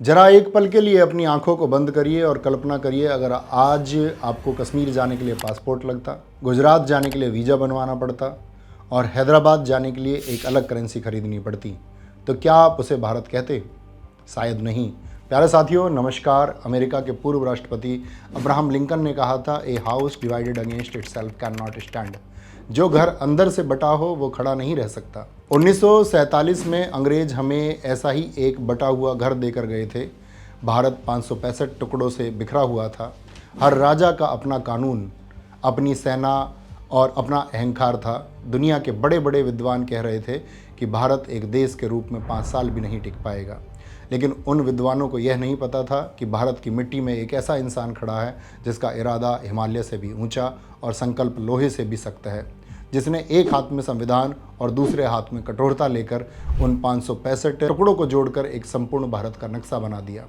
जरा एक पल के लिए अपनी आंखों को बंद करिए और कल्पना करिए अगर आज आपको कश्मीर जाने के लिए पासपोर्ट लगता, गुजरात जाने के लिए वीज़ा बनवाना पड़ता और हैदराबाद जाने के लिए एक अलग करेंसी खरीदनी पड़ती, तो क्या आप उसे भारत कहते? शायद नहीं। प्यारे साथियों, नमस्कार। अमेरिका के पूर्व राष्ट्रपति अब्राहम लिंकन ने कहा था, a house divided against itself can not stand. जो घर अंदर से बटा हो वो खड़ा नहीं रह सकता। 1947 में अंग्रेज हमें ऐसा ही एक बटा हुआ घर देकर गए थे। भारत 565 टुकड़ों से बिखरा हुआ था। हर राजा का अपना कानून, अपनी सेना और अपना अहंकार था। दुनिया के बड़े बड़े विद्वान कह रहे थे कि भारत एक देश के रूप में 5 साल भी नहीं टिक पाएगा, लेकिन उन विद्वानों को यह नहीं पता था कि भारत की मिट्टी में एक ऐसा इंसान खड़ा है जिसका इरादा हिमालय से भी ऊंचा और संकल्प लोहे से भी सख्त है, जिसने एक हाथ में संविधान और दूसरे हाथ में कठोरता लेकर उन 565 टुकड़ों को जोड़कर एक संपूर्ण भारत का नक्शा बना दिया।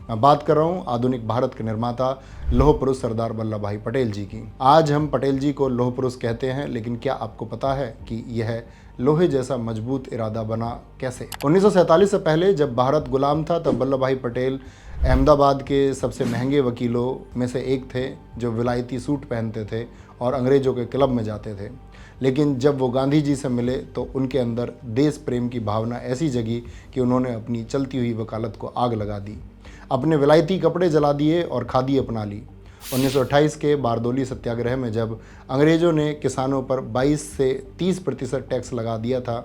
मैं बात कर रहा हूँ आधुनिक भारत के निर्माता लौह पुरुष सरदार वल्लभ भाई पटेल जी की। आज हम पटेल जी को लौह पुरुष कहते हैं, लेकिन क्या आपको पता है कि यह लोहे जैसा मजबूत इरादा बना कैसे? 1947 से पहले जब भारत गुलाम था, तब वल्लभ भाई पटेल अहमदाबाद के सबसे महंगे वकीलों में से एक थे, जो विलायती सूट पहनते थे और अंग्रेज़ों के क्लब में जाते थे। लेकिन जब वो गांधी जी से मिले तो उनके अंदर देश प्रेम की भावना ऐसी जगी कि उन्होंने अपनी चलती हुई वकालत को आग लगा दी, अपने विलायती कपड़े जला दिए और खादी अपना ली। 1928 के बारदोली सत्याग्रह में जब अंग्रेज़ों ने किसानों पर 22 से 30% टैक्स लगा दिया था,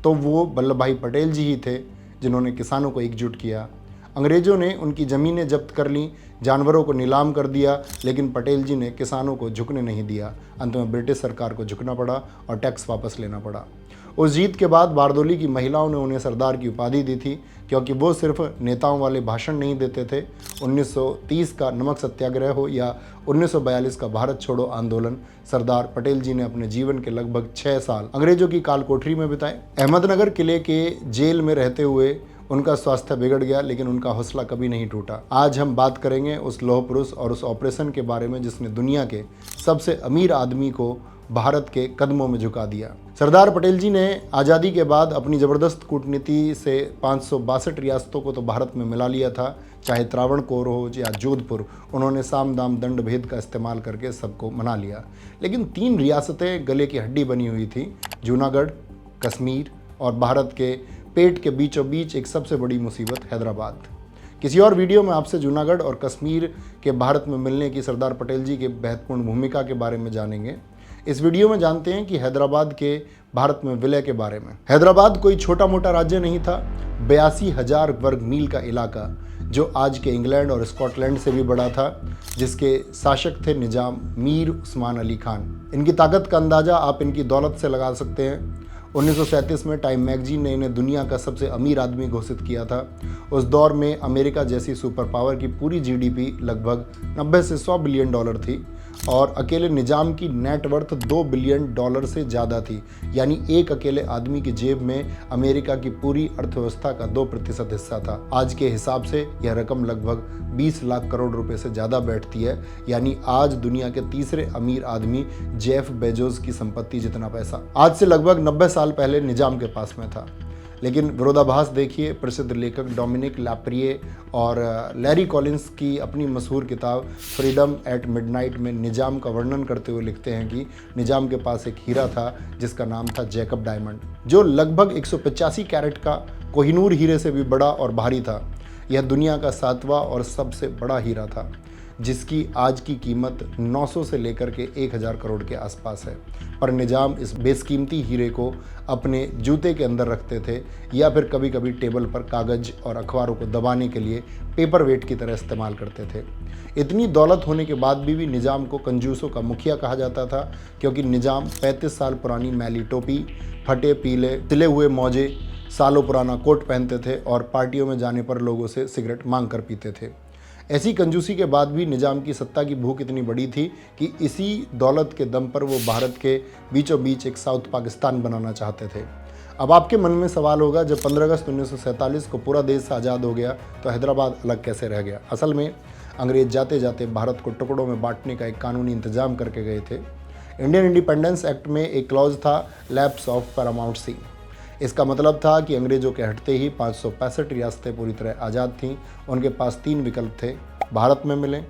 तो वो वल्लभ भाई पटेल जी ही थे जिन्होंने किसानों को एकजुट किया। अंग्रेज़ों ने उनकी ज़मीनें जब्त कर लीं, जानवरों को नीलाम कर दिया, लेकिन पटेल जी ने किसानों को झुकने नहीं दिया। अंत में ब्रिटिश सरकार को झुकना पड़ा और टैक्स वापस लेना पड़ा। उस जीत के बाद बारदोली की महिलाओं ने उन्हें सरदार की उपाधि दी थी, क्योंकि वो सिर्फ नेताओं वाले भाषण नहीं देते थे। 1930 का नमक सत्याग्रह हो या 1942 का भारत छोड़ो आंदोलन, सरदार पटेल जी ने अपने जीवन के लगभग 6 साल अंग्रेजों की काल कोठरी में बिताए। अहमदनगर किले के जेल में रहते हुए उनका स्वास्थ्य बिगड़ गया, लेकिन उनका हौसला कभी नहीं टूटा। आज हम बात करेंगे उस लौह पुरुष और उस ऑपरेशन के बारे में जिसने दुनिया के सबसे अमीर आदमी को भारत के कदमों में झुका दिया। सरदार पटेल जी ने आज़ादी के बाद अपनी ज़बरदस्त कूटनीति से 562 रियासतों को तो भारत में मिला लिया था, चाहे त्रावणकोर हो या जोधपुर। उन्होंने साम दाम दंड भेद का इस्तेमाल करके सबको मना लिया। लेकिन 3 रियासतें गले की हड्डी बनी हुई थी, जूनागढ़, कश्मीर और भारत के पेट के बीचों बीच एक सबसे बड़ी मुसीबत हैदराबाद। किसी और वीडियो में आपसे जूनागढ़ और कश्मीर के भारत में मिलने की सरदार पटेल जी के महत्वपूर्ण भूमिका के बारे में जानेंगे। इस वीडियो में जानते हैं कि हैदराबाद के भारत में विलय के बारे में। हैदराबाद कोई छोटा मोटा राज्य नहीं था, 82,000 वर्ग मील का इलाका, जो आज के इंग्लैंड और स्कॉटलैंड से भी बड़ा था, जिसके शासक थे निजाम मीर उस्मान अली खान। इनकी ताकत का अंदाज़ा आप इनकी दौलत से लगा सकते हैं। 1937 में टाइम मैगजीन ने इन्हें दुनिया का सबसे अमीर आदमी घोषित किया था। उस दौर में अमेरिका जैसी सुपर पावर की पूरी जीडीपी लगभग 90 से 100 बिलियन डॉलर थी और अकेले निजाम की नेटवर्थ 2 बिलियन डॉलर से ज़्यादा थी। यानी एक अकेले आदमी की जेब में अमेरिका की पूरी अर्थव्यवस्था का 2% हिस्सा था। आज के हिसाब से यह रकम लगभग 20 लाख करोड़ रुपए से ज़्यादा बैठती है। यानी आज दुनिया के तीसरे अमीर आदमी जेफ बेजोस की संपत्ति जितना पैसा आज से लगभग 90 साल पहले निजाम के पास में था। लेकिन विरोधाभास देखिए, प्रसिद्ध लेखक डोमिनिक लैप्रिए और लैरी कॉलिंस की अपनी मशहूर किताब फ्रीडम एट मिडनाइट में निजाम का वर्णन करते हुए लिखते हैं कि निजाम के पास एक हीरा था जिसका नाम था जैकब डायमंड, जो लगभग 185 कैरेट का कोहिनूर हीरे से भी बड़ा और भारी था। यह दुनिया का 7वां और सबसे बड़ा हीरा था, जिसकी आज की कीमत 900 से लेकर के 1000 करोड़ के आसपास है। पर निजाम इस बेशकीमती हीरे को अपने जूते के अंदर रखते थे या फिर कभी कभी टेबल पर कागज़ और अखबारों को दबाने के लिए पेपर वेट की तरह इस्तेमाल करते थे। इतनी दौलत होने के बाद भी निजाम को कंजूसों का मुखिया कहा जाता था, क्योंकि निजाम 35 साल पुरानी मैली टोपी, फटे पीले सिले हुए मौजे, सालों पुराना कोट पहनते थे और पार्टियों में जाने पर लोगों से सिगरेट मांग कर पीते थे। ऐसी कंजूसी के बाद भी निजाम की सत्ता की भूख इतनी बड़ी थी कि इसी दौलत के दम पर वो भारत के बीचों बीच एक साउथ पाकिस्तान बनाना चाहते थे। अब आपके मन में सवाल होगा, जब 15 अगस्त 1947 को पूरा देश आज़ाद हो गया तो हैदराबाद अलग कैसे रह गया? असल में अंग्रेज जाते जाते भारत को टुकड़ों में बांटने का एक कानूनी इंतजाम करके गए थे। इंडियन इंडिपेंडेंस एक्ट में एक क्लॉज था, लैप्स ऑफ पैरामाउंट सी। इसका मतलब था कि अंग्रेजों के हटते ही 565 रियासतें पूरी तरह आज़ाद थीं। उनके पास 3 विकल्प थे, भारत में मिलें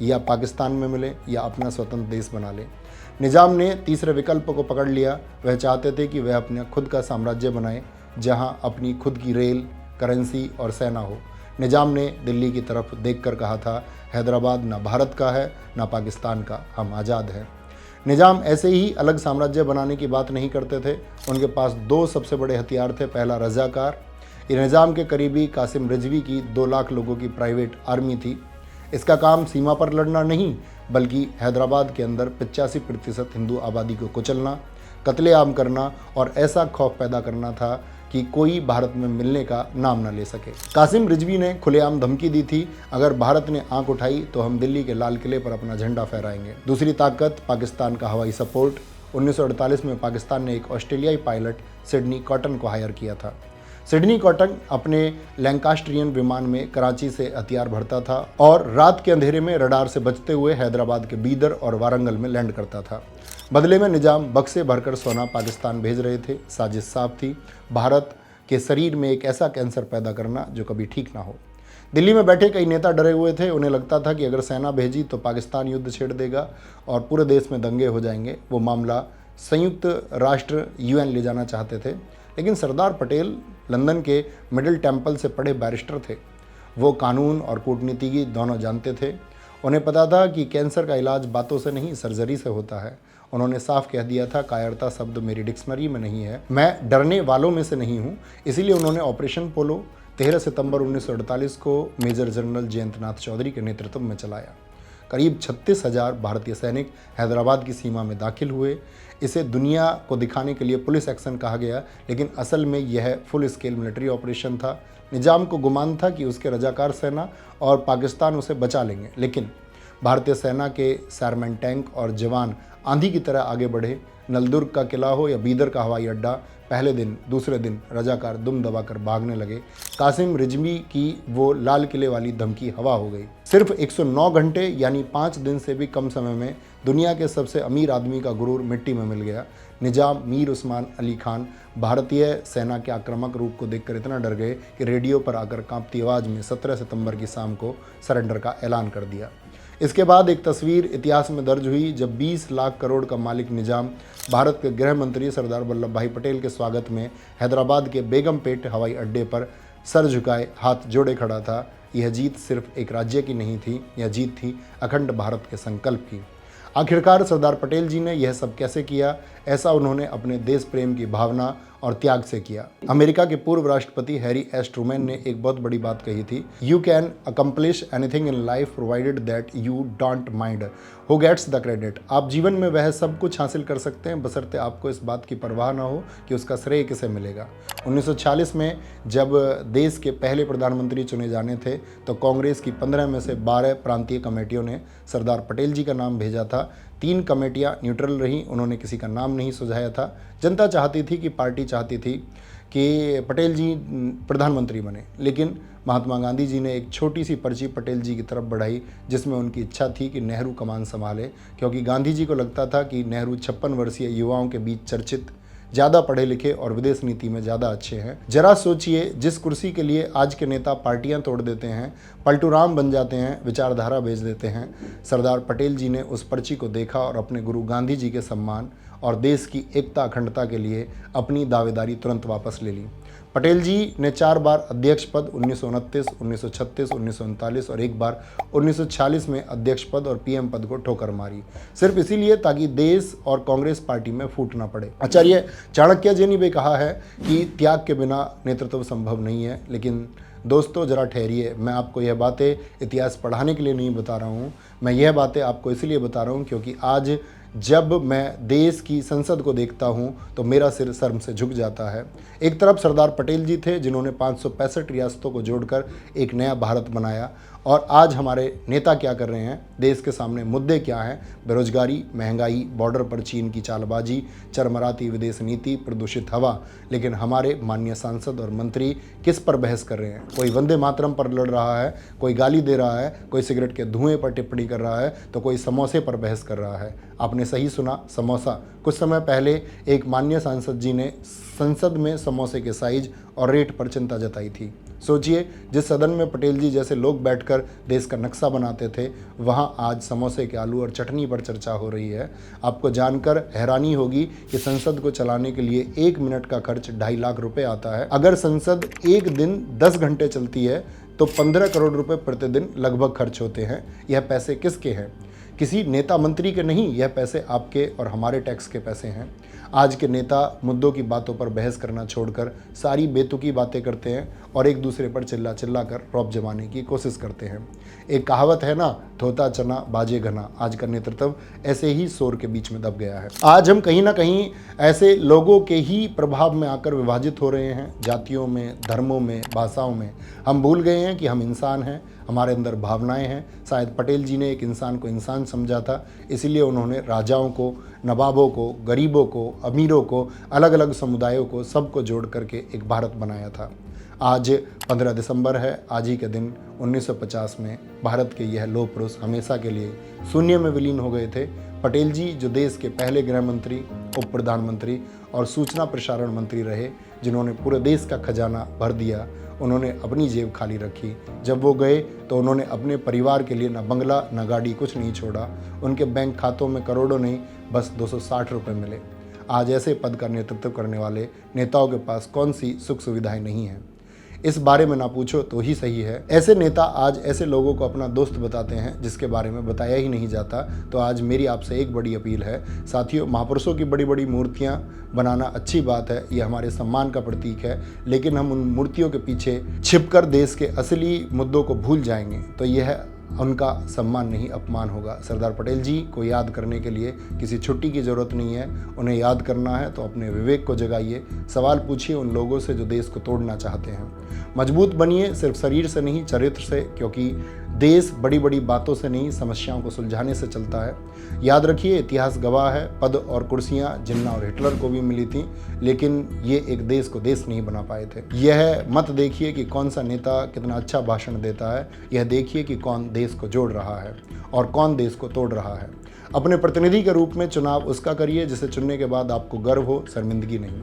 या पाकिस्तान में मिलें या अपना स्वतंत्र देश बना लें। निज़ाम ने तीसरे विकल्प को पकड़ लिया। वह चाहते थे कि वह अपना खुद का साम्राज्य बनाए, जहां अपनी खुद की रेल, करेंसी और सेना हो। निज़ाम ने दिल्ली की तरफ देखकर कहा था, हैदराबाद ना भारत का है ना पाकिस्तान का, हम आज़ाद हैं। निज़ाम ऐसे ही अलग साम्राज्य बनाने की बात नहीं करते थे। उनके पास 2 सबसे बड़े हथियार थे। पहला रज़ाकार। ये निज़ाम के करीबी कासिम रिजवी की 2 लाख लोगों की प्राइवेट आर्मी थी। इसका काम सीमा पर लड़ना नहीं, बल्कि हैदराबाद के अंदर 85% हिंदू आबादी को कुचलना, कत्लेआम करना और ऐसा खौफ पैदा करना था कि कोई भारत में मिलने का नाम न ले सके। कासिम रिजवी ने खुलेआम धमकी दी थी, अगर भारत ने आंख उठाई तो हम दिल्ली के लाल किले पर अपना झंडा फहराएंगे। दूसरी ताकत पाकिस्तान का हवाई सपोर्ट। 1948 में पाकिस्तान ने एक ऑस्ट्रेलियाई पायलट सिडनी कॉटन को हायर किया था। सिडनी कॉटन अपने लैंकास्ट्रियन विमान में कराची से हथियार भरता था और रात के अंधेरे में रडार से बचते हुए हैदराबाद के बीदर और वारंगल में लैंड करता था। बदले में निज़ाम बक्से भरकर सोना पाकिस्तान भेज रहे थे। साजिश साफ थी, भारत के शरीर में एक ऐसा कैंसर पैदा करना जो कभी ठीक ना हो। दिल्ली में बैठे कई नेता डरे हुए थे। उन्हें लगता था कि अगर सेना भेजी तो पाकिस्तान युद्ध छेड़ देगा और पूरे देश में दंगे हो जाएंगे। वो मामला संयुक्त राष्ट्र UN ले जाना चाहते थे, लेकिन सरदार पटेल लंदन के मिडिल टेम्पल से पढ़े बैरिस्टर थे। वो कानून और कूटनीति दोनों जानते थे। उन्हें पता था कि कैंसर का इलाज बातों से नहीं, सर्जरी से होता है। उन्होंने साफ कह दिया था, कायरता शब्द मेरी डिक्शनरी में नहीं है, मैं डरने वालों में से नहीं हूँ। इसीलिए उन्होंने ऑपरेशन पोलो 13 सितंबर 1948 को मेजर जनरल जयंतनाथ चौधरी के नेतृत्व में चलाया। करीब 36,000 भारतीय सैनिक हैदराबाद की सीमा में दाखिल हुए। इसे दुनिया को दिखाने के लिए पुलिस एक्शन कहा गया, लेकिन असल में यह फुल स्केल मिलिट्री ऑपरेशन था। निज़ाम को गुमान था कि उसके रजाकार सेना और पाकिस्तान उसे बचा लेंगे, लेकिन भारतीय सेना के सारमैन टैंक और जवान आंधी की तरह आगे बढ़े। नलदुर्ग का किला हो या बीदर का हवाई अड्डा, पहले दिन दूसरे दिन रजाकार दुम दबाकर भागने लगे। कासिम रिजवी की वो लाल किले वाली धमकी हवा हो गई। सिर्फ 109 घंटे यानी 5 दिन से भी कम समय में दुनिया के सबसे अमीर आदमी का गुरूर मिट्टी में मिल गया। निज़ाम मीर उस्मान अली खान भारतीय सेना के आक्रामक रूप को देखकर इतना डर गए कि रेडियो पर आकर कांपती आवाज़ में 17 सितंबर की शाम को सरेंडर का ऐलान कर दिया। इसके बाद एक तस्वीर इतिहास में दर्ज हुई, जब 20 लाख करोड़ का मालिक निज़ाम भारत के गृह मंत्री सरदार वल्लभ भाई पटेल के स्वागत में हैदराबाद के बेगमपेट हवाई अड्डे पर सर झुकाए हाथ जोड़े खड़ा था। यह जीत सिर्फ एक राज्य की नहीं थी, यह जीत थी अखंड भारत के संकल्प की। आखिरकार सरदार पटेल जी ने यह सब कैसे किया? ऐसा उन्होंने अपने देश प्रेम की भावना और त्याग से किया। अमेरिका के पूर्व राष्ट्रपति हैरी एस ट्रूमैन ने एक बहुत बड़ी बात कही थी, you can accomplish anything in life provided that you don't mind who gets the credit. आप जीवन में वह सब कुछ हासिल कर सकते हैं बशर्ते आपको इस बात की परवाह ना हो कि उसका श्रेय किसे मिलेगा। 1946 में जब देश के पहले प्रधानमंत्री चुने जाने थे तो कांग्रेस की 15 में से 12 प्रांतीय कमेटियों ने सरदार पटेल जी का नाम भेजा था। 3 कमेटियां न्यूट्रल रहीं, उन्होंने किसी का नाम नहीं सुझाया था। जनता चाहती थी कि पार्टी चाहती थी कि पटेल जी प्रधानमंत्री बने, लेकिन महात्मा गांधी जी ने एक छोटी सी पर्ची पटेल जी की तरफ बढ़ाई जिसमें उनकी इच्छा थी कि नेहरू कमान संभाले, क्योंकि गांधी जी को लगता था कि नेहरू 56 वर्षीय युवाओं के बीच चर्चित, ज़्यादा पढ़े लिखे और विदेश नीति में ज़्यादा अच्छे हैं। जरा सोचिए, जिस कुर्सी के लिए आज के नेता पार्टियां तोड़ देते हैं, पलटूराम बन जाते हैं, विचारधारा बेच देते हैं, सरदार पटेल जी ने उस पर्ची को देखा और अपने गुरु गांधी जी के सम्मान और देश की एकता अखंडता के लिए अपनी दावेदारी तुरंत वापस ले ली। पटेल जी ने 4 बार अध्यक्ष पद 1929, 1936, 1939 और एक बार 1946 में अध्यक्ष पद और PM पद को ठोकर मारी, सिर्फ इसीलिए ताकि देश और कांग्रेस पार्टी में फूट ना पड़े। आचार्य चाणक्य जी ने भी कहा है कि त्याग के बिना नेतृत्व संभव नहीं है। लेकिन दोस्तों जरा ठहरिए, मैं आपको यह बातें इतिहास पढ़ाने के लिए नहीं बता रहा हूँ, मैं यह बातें आपको इसलिए बता रहा हूँ क्योंकि आज जब मैं देश की संसद को देखता हूँ तो मेरा सिर शर्म से झुक जाता है। एक तरफ सरदार पटेल जी थे जिन्होंने 565 रियासतों को जोड़कर एक नया भारत बनाया, और आज हमारे नेता क्या कर रहे हैं? देश के सामने मुद्दे क्या हैं? बेरोजगारी, महंगाई, बॉर्डर पर चीन की चालबाजी, चरमराती विदेश नीति, प्रदूषित हवा। लेकिन हमारे माननीय सांसद और मंत्री किस पर बहस कर रहे हैं? कोई वंदे मातरम पर लड़ रहा है, कोई गाली दे रहा है, कोई सिगरेट के धुएं पर टिप्पणी कर रहा है, तो कोई समोसे पर बहस कर रहा है। आपने आपने सही सुना, समोसा। कुछ समय पहले एक माननीय सांसद जी ने संसद में समोसे के साइज और रेट पर चिंता जताई थी। सोचिए, जिस सदन में पटेल जी जैसे लोग बैठकर देश का नक्शा बनाते थे, वहां आज समोसे के आलू और चटनी पर चर्चा हो रही है। आपको जानकर हैरानी होगी कि संसद को चलाने के लिए 1 मिनट का खर्च 2.5 लाख रुपए आता है। अगर संसद एक दिन 10 घंटे चलती है तो 15 करोड़ रुपए प्रतिदिन लगभग खर्च होते हैं। यह पैसे किसके हैं? किसी नेता मंत्री के नहीं, यह पैसे आपके और हमारे टैक्स के पैसे हैं। आज के नेता मुद्दों की बातों पर बहस करना छोड़कर सारी बेतुकी बातें करते हैं और एक दूसरे पर चिल्ला चिल्ला कर रौब जमाने की कोशिश करते हैं। एक कहावत है ना, धोता चना बाजे घना। आज का नेतृत्व ऐसे ही शोर के बीच में दब गया है। आज हम कहीं ना कहीं ऐसे लोगों के ही प्रभाव में आकर विभाजित हो रहे हैं, जातियों में, धर्मों में, भाषाओं में। हम भूल गए हैं कि हम इंसान हैं, हमारे अंदर भावनाएं हैं। शायद पटेल जी ने एक इंसान को इंसान समझा था, इसलिए उन्होंने राजाओं को, नवाबों को, गरीबों को, अमीरों को, अलग अलग समुदायों को, सबको जोड़ करके एक भारत बनाया था। आज 15 दिसंबर है। आज ही के दिन 1950 में भारत के यह लौह पुरुष हमेशा के लिए शून्य में विलीन हो गए थे। पटेल जी जो देश के पहले गृह मंत्री, उप प्रधानमंत्री और सूचना प्रसारण मंत्री रहे, जिन्होंने पूरे देश का खजाना भर दिया, उन्होंने अपनी जेब खाली रखी। जब वो गए तो उन्होंने अपने परिवार के लिए ना बंगला ना गाड़ी कुछ नहीं छोड़ा। उनके बैंक खातों में करोड़ों नहीं, बस 260 रुपये मिले। आज ऐसे पद का नेतृत्व करने वाले नेताओं के पास कौन सी सुख सुविधाएं नहीं हैं? इस बारे में ना पूछो तो ही सही है। ऐसे नेता आज ऐसे लोगों को अपना दोस्त बताते हैं जिसके बारे में बताया ही नहीं जाता। तो आज मेरी आपसे एक बड़ी अपील है, साथियों, महापुरुषों की बड़ी बड़ी मूर्तियां बनाना अच्छी बात है, ये हमारे सम्मान का प्रतीक है, लेकिन हम उन मूर्तियों के पीछे छिपकर देश के असली मुद्दों को भूल जाएंगे तो यह उनका सम्मान नहीं, अपमान होगा। सरदार पटेल जी को याद करने के लिए किसी छुट्टी की ज़रूरत नहीं है। उन्हें याद करना है तो अपने विवेक को जगाइए, सवाल पूछिए उन लोगों से जो देश को तोड़ना चाहते हैं। मजबूत बनिए, सिर्फ शरीर से नहीं, चरित्र से, क्योंकि देश बड़ी बड़ी बातों से नहीं, समस्याओं को सुलझाने से चलता है। याद रखिए, इतिहास गवाह है, पद और कुर्सियाँ जिन्ना और हिटलर को भी मिली थी, लेकिन ये एक देश को देश नहीं बना पाए थे। यह मत देखिए कि कौन सा नेता कितना अच्छा भाषण देता है, यह देखिए कि कौन देश को जोड़ रहा है और कौन देश को तोड़ रहा है। अपने प्रतिनिधि के रूप में चुनाव उसका करिए जिसे चुनने के बाद आपको गर्व हो, शर्मिंदगी नहीं।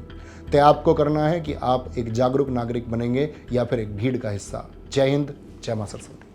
तय आपको करना है कि आप एक जागरूक नागरिक बनेंगे या फिर एक भीड़ का हिस्सा। जय हिंद, जय मां सरस्वती।